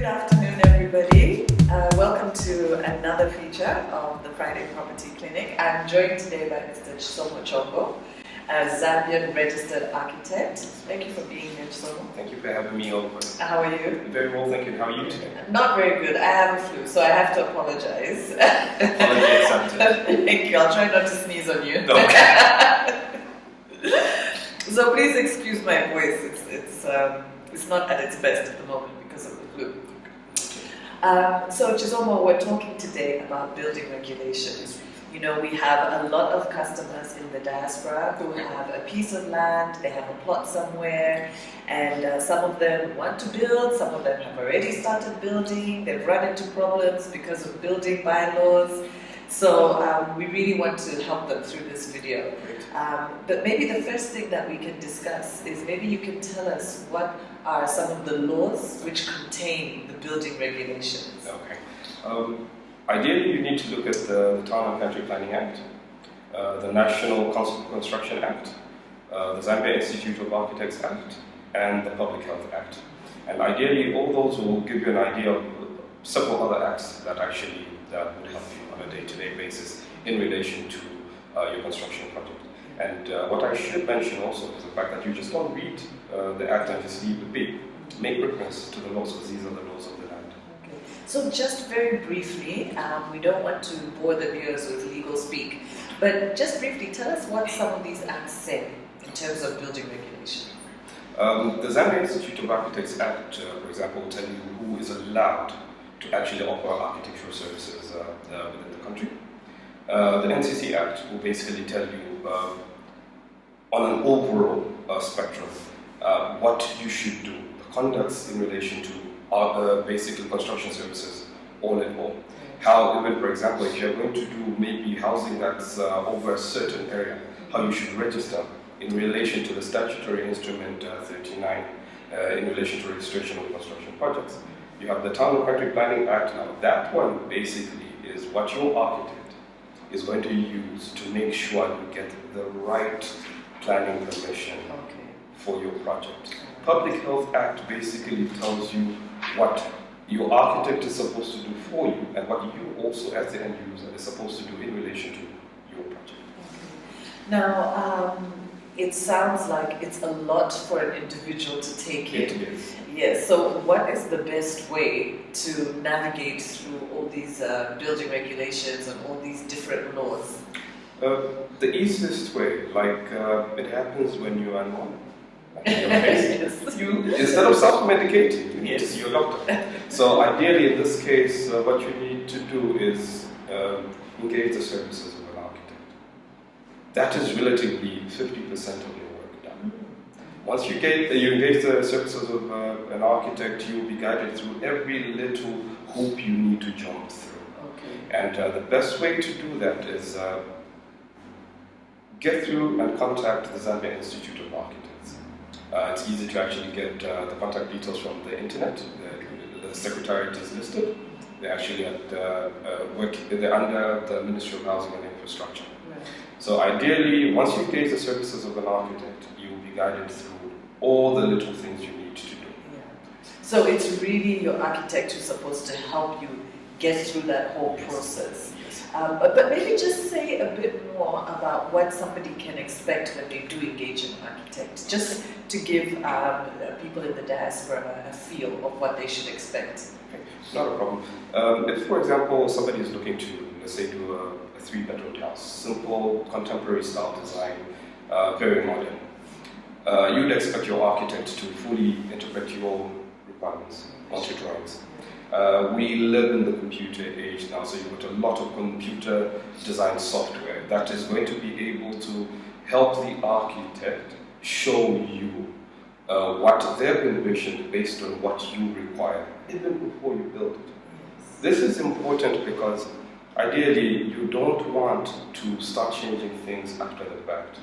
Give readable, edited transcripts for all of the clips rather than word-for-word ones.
Good afternoon, everybody. Welcome to another feature of the Friday Property Clinic. I'm joined today by Mr. Chisomo Chongo, a Zambian registered architect. Thank you for being here, Chisomo. Thank you for having me over. How are you? Very well, thank you. How are you today? Not very good. I have a flu, so I have to apologize. Apology accepted. Thank you. I'll try not to sneeze on you. Okay. So please excuse my voice. It's not at its best at the moment because of the flu. So Chisomo, we're talking today about building regulations. You know, we have a lot of customers in the diaspora who have a piece of land, they have a plot somewhere, and some of them want to build, some of them have already started building, they've run into problems because of building bylaws. So we really want to help them through this video. But maybe the first thing that we can discuss is maybe you can tell us what are some of the laws which contain the building regulations. Okay. Ideally, you need to look at the Town and Country Planning Act, the National Construction Act, the Zambia Institute of Architects Act, and the Public Health Act. And ideally, all those will give you an idea of several other acts that actually would help you on a day-to-day basis in relation to your construction project. And what I should mention also is the fact that you just don't read the act and just leave the be. Make reference to the laws, because these are the laws of the land. Okay. So just very briefly, we don't want to bore the viewers with legal speak, but just briefly tell us what some of these acts say in terms of building regulation. The Zambia Institute of Architects Act, for example, will tell you who is allowed to actually offer architectural services within the country. The NCC Act will basically tell you on an overall spectrum what you should do, the conducts in relation to basically construction services all in all. How even, for example, if you're going to do maybe housing that's over a certain area, how you should register in relation to the statutory instrument 39 in relation to registration of construction projects. You have the Town and Country Planning Act. Now that one basically is what your architect is going to use to make sure you get the right planning permission for your project. Public Health Act basically tells you what your architect is supposed to do for you and what you also as the end user is supposed to do in relation to your project. Now, it sounds like it's a lot for an individual to take in. It is. Yes, so what is the best way to navigate through all these building regulations and all these different laws? The easiest way, like it happens when you are normal. Yes. You, instead of self-medicating, you need to see your doctor. So ideally in this case, what you need to do is engage the services of an architect. That is relatively 50% of your work done. Once you engage the services of an architect, you'll be guided through every little hoop you need to jump through. Okay. And the best way to do that is get through and contact the Zambia Institute of Architects. It's easy to actually get the contact details from the internet. The secretariat is listed. They're actually they're under the Ministry of Housing and Infrastructure. Right. So ideally, once you engage the services of an architect, you will be guided through all the little things you need to do. Yeah. So it's really your architect who's supposed to help you get through that whole process. Yes. But maybe just say a bit more about what somebody can expect when they do engage an architect, just to give people in the diaspora a feel of what they should expect. Okay. Not a problem. If, for example, somebody is looking to, let's say, do a 3-bedroom house, simple, contemporary style design, very modern, you'd expect your architect to fully interpret your requirements onto drawings. We live in the computer age now, so you've got a lot of computer design software that is going to be able to help the architect show you what they've envisioned based on what you require, even before you build it. This is important because ideally you don't want to start changing things after the fact.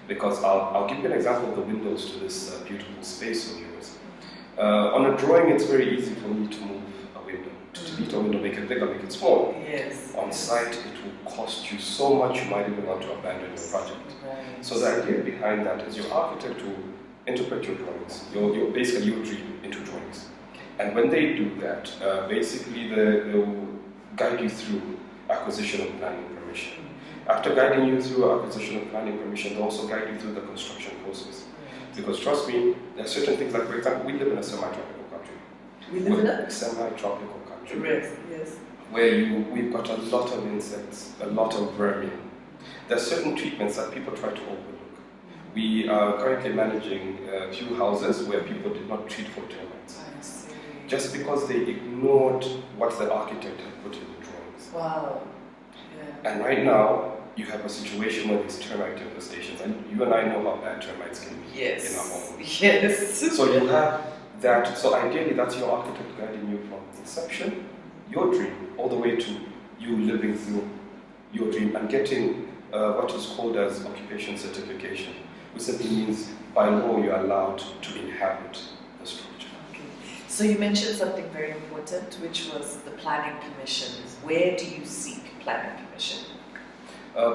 Because I'll give you an example of the windows to this beautiful space of yours. On a drawing, it's very easy for me to move a window, to delete a window, make it bigger, make it smaller. Yes. On site, it will cost you so much you might even want to abandon your project. Right. So the idea behind that is your architect will interpret your drawings. Basically, you dream into drawings. And when they do that, basically they will guide you through acquisition of planning permission. After guiding you through acquisition of planning permission, they also guide you through the construction process. Because trust me, there are certain things like, for example, we live in a semi-tropical country. We live in a semi-tropical country. yes. Where we've got a lot of insects, a lot of vermin. There are certain treatments that people try to overlook. We are currently managing a few houses where people did not treat for termites. I see. Just because they ignored what the architect had put in the drawings. Wow. Yeah. And right now, you have a situation where these termite infestations, and you and I know how bad termites can be in our home. Yes. So you have that, so ideally that's your architect guiding you from inception, your dream, all the way to you living through your dream and getting what is called as occupation certification, which simply means by law you're allowed to inhabit the structure. Okay. So you mentioned something very important, which was the planning permission. Where do you seek planning permission?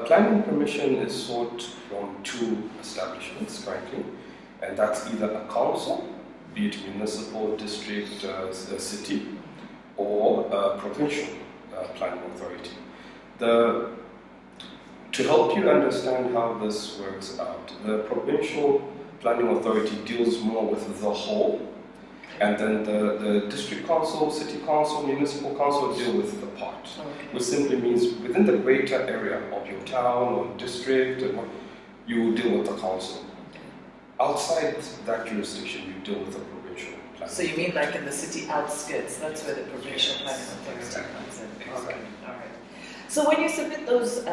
Planning permission is sought from two establishments currently, and that's either a council, be it municipal, district, city, or a provincial planning authority. To help you understand how this works out, the provincial planning authority deals more with the whole, and then the district council, city council, municipal council deal with the part, which simply means within the greater area of your town or district, you deal with the council. Outside that jurisdiction, you deal with the provincial planning. So you mean like in the city outskirts, that's where the provincial planning authority exactly. comes in? Exactly. Okay, all right. So when you submit those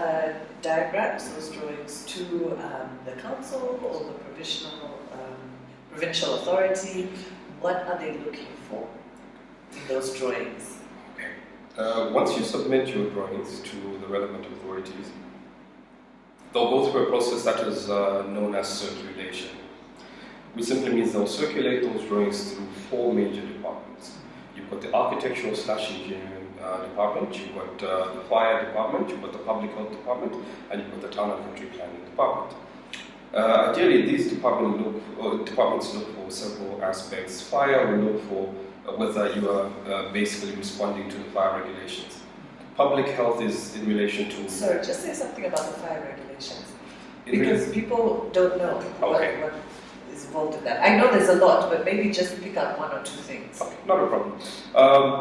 diagrams, those drawings to the council or the provincial authority, what are they looking for in those drawings? Okay. Once you submit your drawings to the relevant authorities, they'll go through a process that is known as circulation, which simply means they'll circulate those drawings through four major departments. You've got the architectural/engineering department, you've got the fire department, you've got the public health department, and you've got the town and country planning department. Ideally, these departments look for several aspects. Fire will look for whether you are basically responding to the fire regulations. Public health is in relation to... Sorry, just say something about the fire regulations. Because people don't know what is involved in that. I know there's a lot, but maybe just pick up one or two things. Okay, not a problem.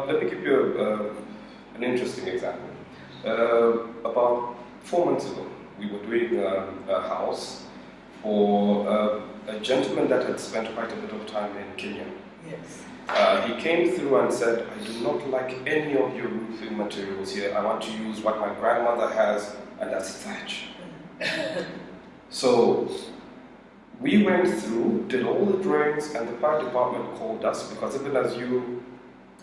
Let me give you an interesting example. About 4 months ago, we were doing a house for a gentleman that had spent quite a bit of time in Kenya. Yes. He came through and said, I do not like any of your roofing materials here. I want to use what my grandmother has, and that's thatch. So we went through, did all the drawings, and the fire department called us because even as you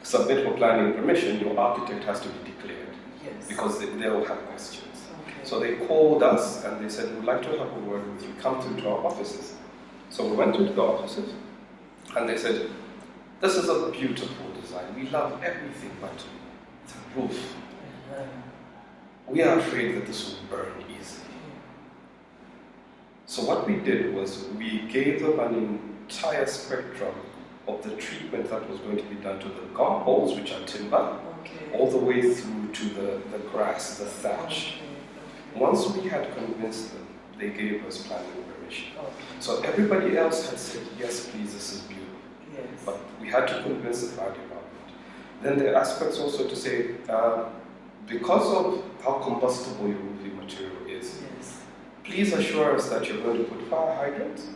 submit for planning permission, your architect has to be declared. Yes. Because they'll have questions. Okay. So they called us and they said, we'd like to have a word with you. Come through to our offices. So we went to the offices and they said, this is a beautiful design. We love everything but the roof. We are afraid that this will burn easily. So what we did was we gave them an entire spectrum of the treatment that was going to be done to the gum poles, which are timber, all the way through to the grass, the thatch. Once we had convinced them, they gave us planning permission. So everybody else had said, yes, please, this is beautiful. Yes. But we had to convince the fire department. Then there are aspects also to say, because of how combustible your roofing material is, Yes. please assure us that you're going to put fire hydrants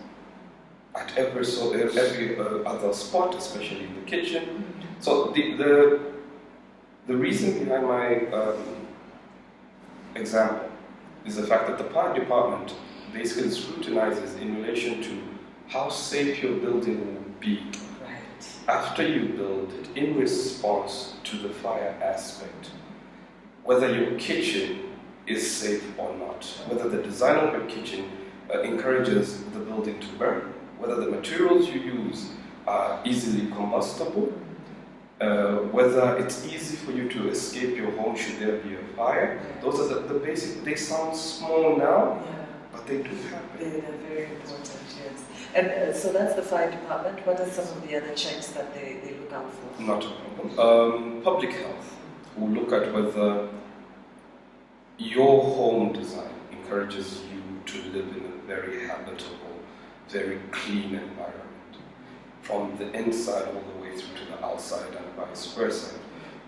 at every other spot, especially in the kitchen. So the reason behind my example is the fact that the fire department basically scrutinizes in relation to how safe your building will be after you build it in response to the fire aspect. Whether your kitchen is safe or not, whether the design of your kitchen encourages the building to burn, whether the materials you use are easily combustible, whether it's easy for you to escape your home should there be a fire. Those are the basic, they sound small now, but they do happen. They're very important, yes. And so that's the fire department. What are some of the other checks that they look out for? Not a problem. Public health will look at whether your home design encourages you to live in a very habitable, very clean environment, from the inside all the way through to the outside and vice versa.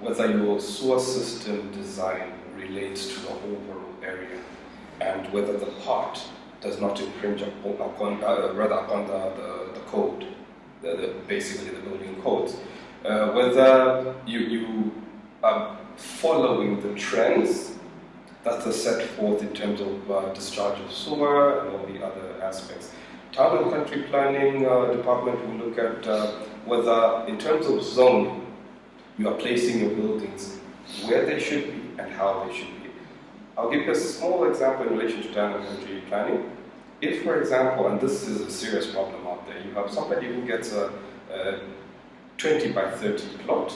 Whether your sewer system design relates to the overall area, and whether the part does not infringe upon the code, basically the building codes. Whether you are following the trends that are set forth in terms of discharge of sewer and all the other aspects. Town and country planning department will look at whether, in terms of zoning, you are placing your buildings where they should be and how they should be. I'll give you a small example in relation to town and country planning. If, for example, and this is a serious problem out there, you have somebody who gets a 20 by 30 plot,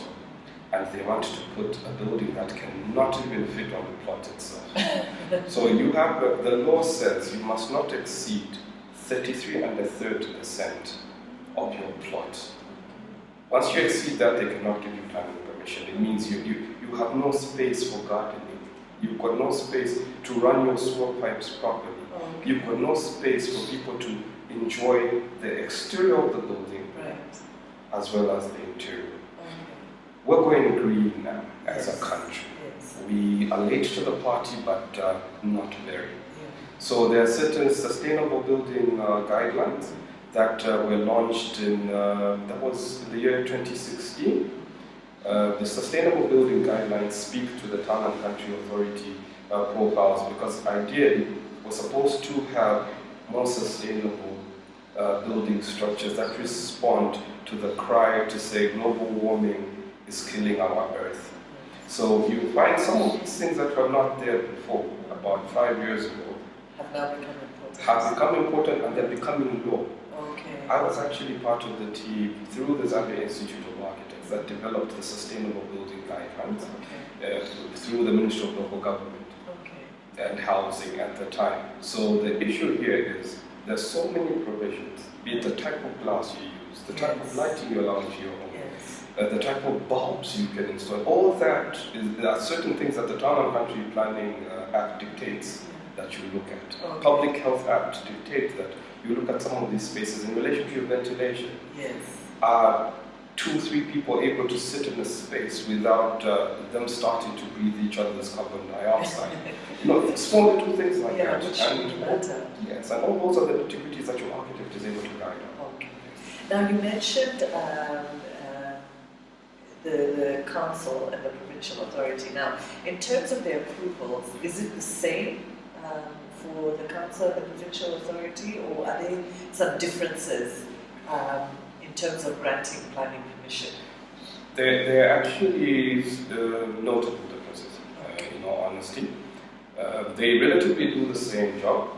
and they want to put a building that cannot even fit on the plot itself. So you have, the law says you must not exceed 33 and 30% of your plot. Once you exceed that, they cannot give you planning permission. It means you have no space for gardening. You've got no space to run your sewer pipes properly. Okay. You've got no space for people to enjoy the exterior of the building, Right. as well as the interior. Okay. We're going green now as a country. Yes. We are late to the party, but not very. Yeah. So there are certain sustainable building guidelines that were launched that was in the year 2016. The sustainable building guidelines speak to the town and country authority profiles, because ideally we're supposed to have more sustainable building structures that respond to the cry to say global warming is killing our earth. So you find some of these things that were not there before, about 5 years ago, Have now become important. have become important, and they're becoming law. Okay. I was actually part of the team through the Zambia Institute of Architects that developed the Sustainable Building Guidelines Okay. through the Ministry of Local Government Okay. and Housing at the time. So the issue here is there's so many provisions, be it the type of glass you use, the type of lighting you allow into your home, Yes. the type of bulbs you can install. All of that, there are certain things that the Town and Country Planning Act dictates that you look at. Okay. Public Health Act dictates that you look at some of these spaces in relation to your ventilation. Yes. Are 2-3 people able to sit in a space without them starting to breathe each other's carbon dioxide? Small little things like Yeah, that. which And matter. yes, and all those are the nitty-gritties that your architect is able to guide on. Okay. Now you mentioned the council and the provincial authority. Now, in terms of their approvals, is it the same for the council and the provincial authority, or are there some differences in terms of granting planning permission? There actually is notable differences, in all honesty. They relatively do the same job,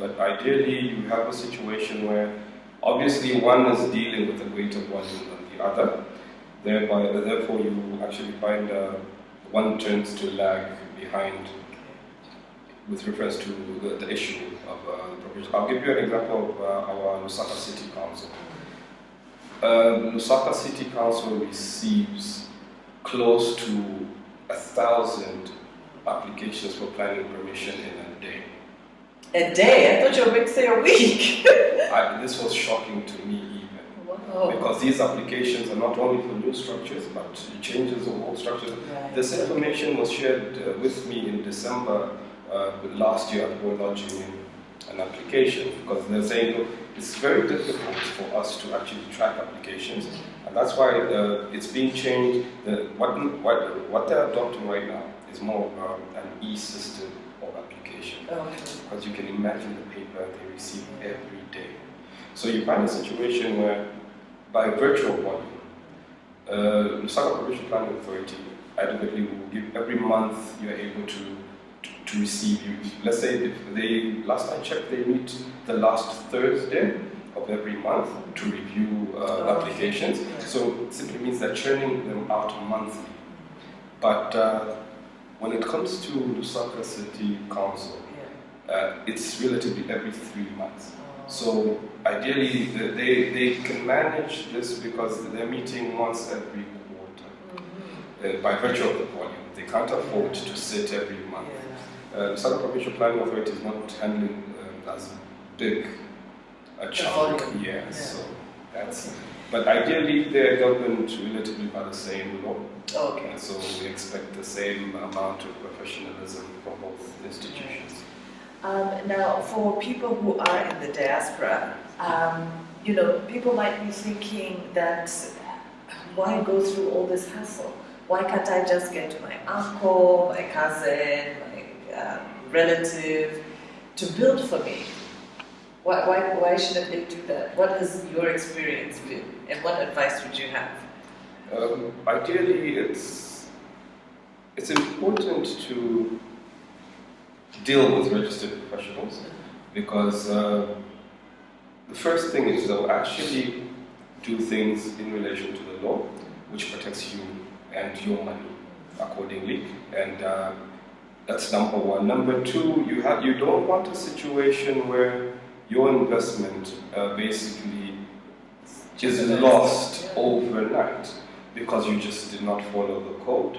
but ideally you have a situation where obviously one is dealing with a greater volume than the other. Therefore you actually find one tends to lag behind with reference to the issue of the provision. I'll give you an example of our Lusaka City Council. Lusaka City Council receives close to 1,000 applications for planning permission in a day. A day? I thought you were going to say a week. This was shocking to me even. Wow. Because these applications are not only for new structures, but changes of old structures. Right. This information was shared with me in December last year at Board lodging an application, because they're saying, look, it's very difficult for us to actually track applications, and that's why it's being changed. What they're adopting right now is more of an e-system of application, because you can imagine the paper they receive every day. So you find a situation where, by virtue of volume, Lusaka Provincial Planning Authority adequately will give every month you're able to receive you. Let's say if last I checked, they meet the last Thursday of every month to review applications. So it simply means they're churning them out monthly. But when it comes to Lusaka City Council, it's relatively every 3 months. So ideally, they can manage this because they're meeting once every quarter. By virtue of the volume, they can't afford to sit every month. The Southern Provincial Planning Authority is not handling as big a chunk. So that's. But ideally, they're governed relatively by the same law. Okay. And so we expect the same amount of professionalism from both institutions. Now, for people who are in the diaspora, people might be thinking that why go through all this hassle? Why can't I just get to my uncle, my cousin, my relative to build for me? Why shouldn't they do that? What has your experience been, and what advice would you have? Ideally, it's important to deal with registered professionals because the first thing is they'll actually do things in relation to the law, which protects you and your money accordingly, and that's number one. Number two, you don't want a situation where your investment basically is lost overnight because you just did not follow the code,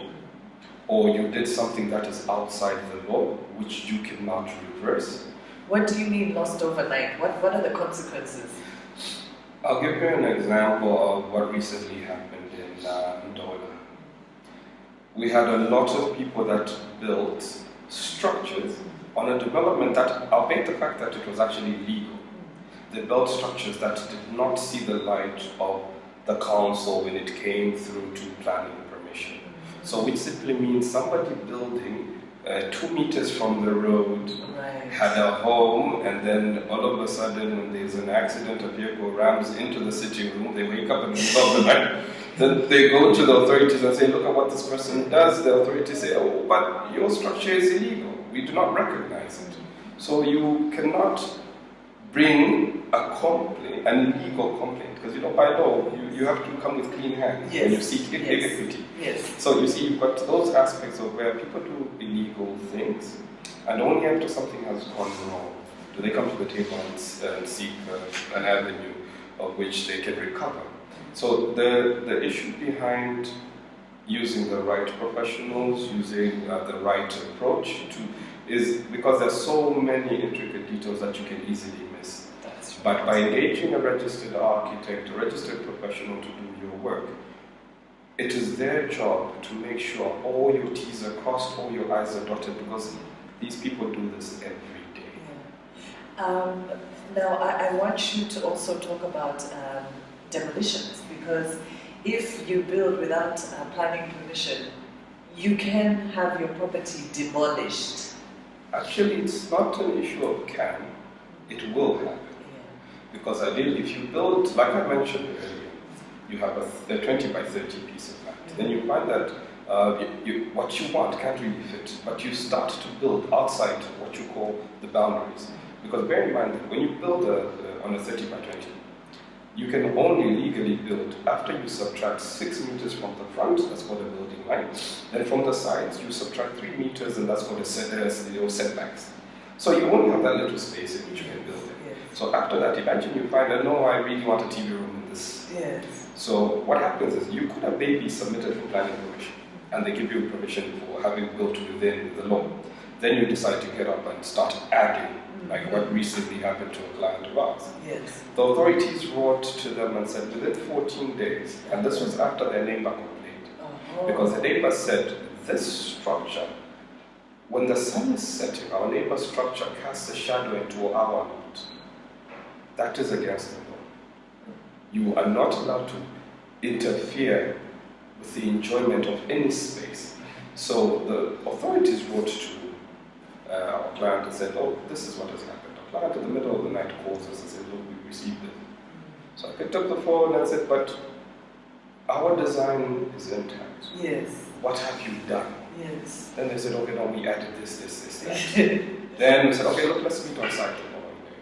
or you did something that is outside the law, which you cannot reverse. What do you mean lost overnight? What are the consequences? I'll give you an example of what recently happened in Ndola. We had a lot of people that built structures on a development that, albeit the fact that it was actually legal, they built structures that did not see the light of the council when it came through to planning permission. So which simply means somebody building 2 meters from the road had a home, and then all of a sudden when there's an accident, a vehicle rams into the sitting room, they wake up in the middle of the night, then they go to the authorities and say, look at what this person does. The authorities say, oh, but your structure is illegal. We do not recognize it. So you cannot bring a complaint, an illegal complaint, because by law, you have to come with clean hands when you seek equity. So you see, you've got those aspects of where people do illegal things, and only after something has gone wrong do they come to the table and seek an avenue of which they can recover. So the issue behind using the right professionals, using the right approach is because there's so many intricate details that you can easily miss. But by engaging a registered architect, a registered professional to do your work, it is their job to make sure all your T's are crossed, all your I's are dotted, because these people do this every day. Now, I want you to also talk about demolitions, because if you build without planning permission, you can have your property demolished. Actually, it's not an issue of can, it will happen. Because ideally, if you build, like I mentioned earlier, you have a 20 by 30 piece of land, then you find that what you want can't really fit, but you start to build outside what you call the boundaries. Because bear in mind that when you build on a 30 by 20, you can only legally build after you subtract 6 meters from the front, that's called a building line. Then from the sides, you subtract 3 meters, and that's called setbacks. So you only have that little space in which you can build it. So after that, imagine you find that, no, I really want a TV room in this. So what happens is you could have maybe submitted for planning permission, and they give you permission for having built within the law. Then you decide to get up and start adding, like what recently happened to a client of ours. The authorities wrote to them and said within 14 days, and this was after their neighbor complained, because the neighbor said, this structure, when the sun is setting, our neighbor's structure casts a shadow into our lot. That is against the law. You are not allowed to interfere with the enjoyment of any space. So the authorities wrote to our client and said, oh, this is what has happened. Our client in the middle of the night calls us and said, look, we received it. So I picked up the phone and said, but our design is intact. What have you done? Then they said, okay, no, we added this, that. Then we said, okay, look, let's meet on site the following day.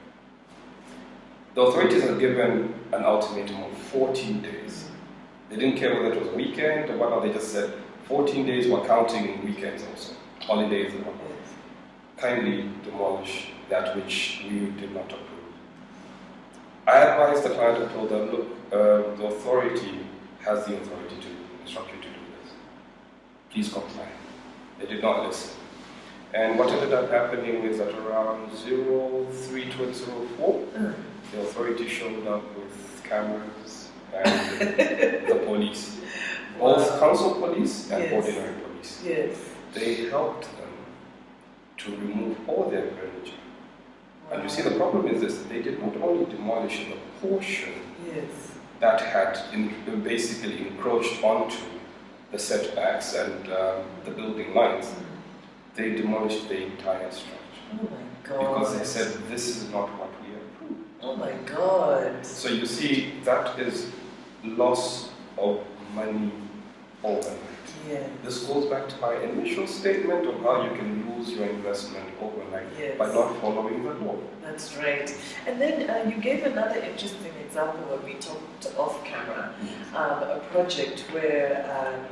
The authorities had given an ultimatum of 14 days. They didn't care whether it was a weekend or whatnot, they just said 14 days, we're counting weekends also, holidays and whatnot. Kindly demolish that which we did not approve. I advised the client and told them, look, the authority has the authority to instruct you to do this. Please comply. They did not listen. And what ended up happening is that around 03 to 04, the authority showed up with cameras and the police. Both council police and ordinary police. Yes. They helped them to remove all their furniture. And you see, the problem is this: they did not only demolish the portion that had basically encroached onto the setbacks and the building lines, they demolished the entire structure. Oh my God. Because they said, this is not what we approved. Oh my God. So you see, that is loss of money overnight. Yeah. This goes back to my initial statement of how you can lose your investment overnight by not following the law. That's right. And then you gave another interesting example when we talked off camera, a project where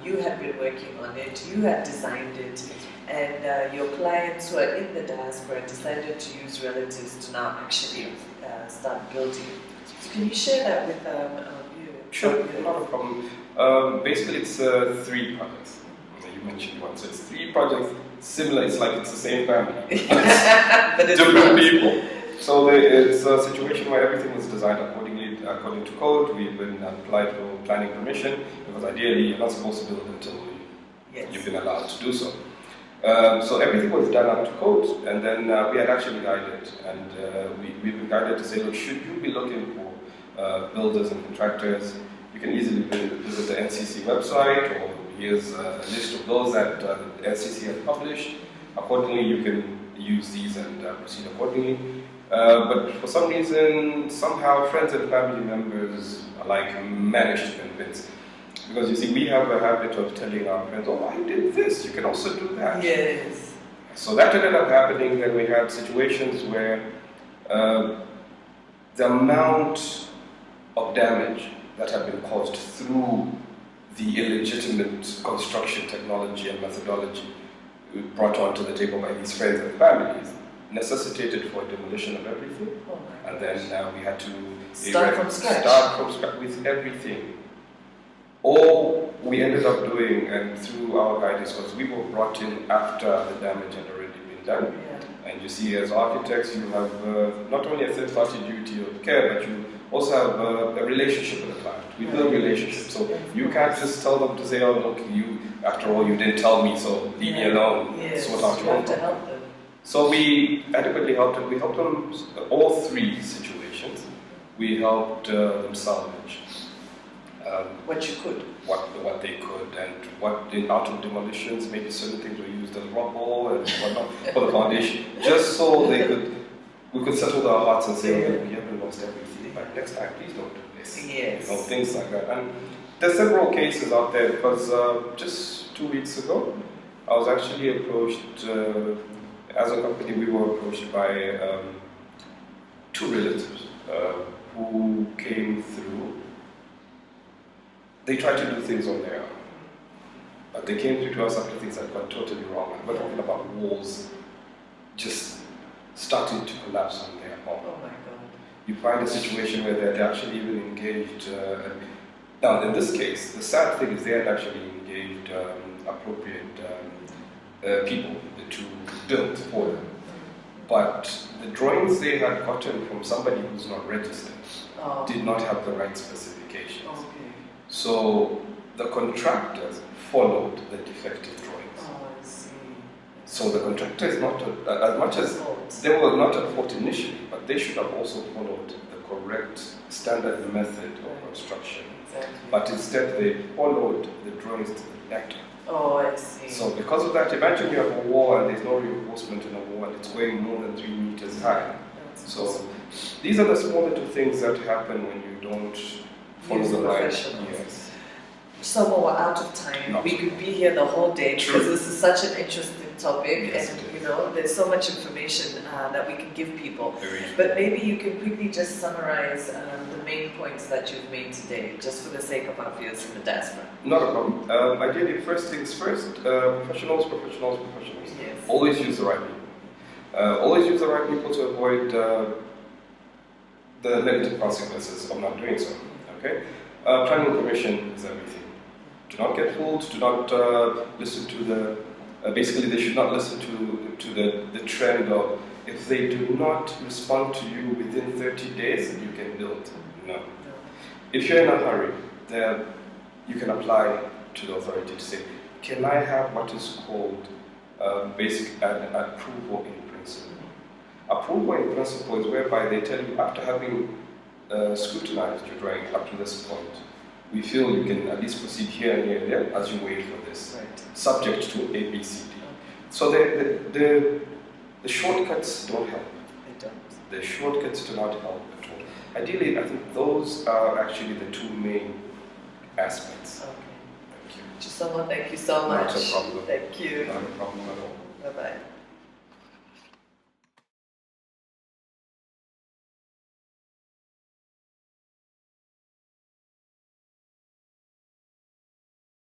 you had been working on it, you had designed it, and your clients who are in the diaspora decided to use relatives to now actually start building. So can you share that with you? Sure, not a problem. Basically, it's 3 projects. You mentioned one, so it's 3 projects similar. It's like it's the same family, but it's different people. So it's a situation where everything was designed according to code. We've been applied for planning permission because ideally you're not supposed to build until you've been allowed to do so. So everything was done up to code, and then we had actually guided, and we've been guided to say, look, should you be looking for builders and contractors, you can easily visit the NCC website, or here's a list of those that the NCC has published. Accordingly, you can use these and proceed accordingly. But for some reason, somehow friends and family members alike managed to convince. Because you see, we have a habit of telling our friends, oh, I did this, you can also do that. Yes. So that ended up happening. Then we had situations where the amount of damage that had been caused through the illegitimate construction technology and methodology brought onto the table by these friends and families necessitated for demolition of everything. Oh and then we had to start from scratch with everything. All we ended up doing, and through our guidance, was we were brought in after the damage had already been done. Yeah. And you see, as architects, you have not only a third-party duty of care, but you also have a relationship with the client. We build relationships, so you can't just tell them to say, oh, look, after all, you didn't tell me, so leave me alone, sort out your own problem. So we adequately helped them. We helped them all 3 situations. We helped them salvage what you could. What they could, and out of demolitions, maybe certain things were used as rubble and whatnot for the foundation, just so we could settle our hearts and say, okay, we haven't lost everything, but next time, please don't do this. Yes. Things like that. And there's several cases out there, because just 2 weeks ago, I was actually approached, as a company, we were approached by 2 relatives who came through. They tried to do things on their own, but they came through to us after things had gone totally wrong. And we're talking about walls just starting to collapse on their own. Oh my God. You find a situation where they're actually even engaged. Now, in this case, the sad thing is they had actually engaged appropriate people to build for them. But the drawings they had gotten from somebody who's not registered did not have the right specifications. Okay. So the contractors followed the defective drawings. Oh, I see. So the contractor is not, as much as they were not at fault initially, but they should have also followed the correct standard method of construction. Exactly. But instead they followed the drawings to the letter. Oh, I see. So because of that, imagine you have a wall and there's no reinforcement in a wall and it's going more than 3 meters high. So these are the small little things that happen when you don't follow the right. Yes. So we're out of time. We could be here the whole day because this is such an interesting topic, and there's so much information that we can give people. But maybe you can quickly just summarize the main points that you've made today, just for the sake of our viewers in the diaspora. Not a problem. Ideally, first things first, professionals. Yes. Always use the right people. Always use the right people to avoid the negative consequences of not doing so. Okay, planning permission is everything. Do not get fooled. Do not listen to the. Basically, they should not listen to the trend of if they do not respond to you within 30 days, you can build. No. If you're in a hurry, then you can apply to the authority to say, can I have what is called basic approval in principle? Approval in principle is whereby they tell you after having scrutinized your drawing up to this point, we feel you can at least proceed here and here and there as you wait for this, subject to A, B, C, D. So the shortcuts don't help. They don't. The shortcuts do not help at all. Ideally, I think those are actually the two main aspects. Okay. Thank you. Chisomo, thank you so much. Not a problem. Thank you. Not a problem at all. Bye-bye.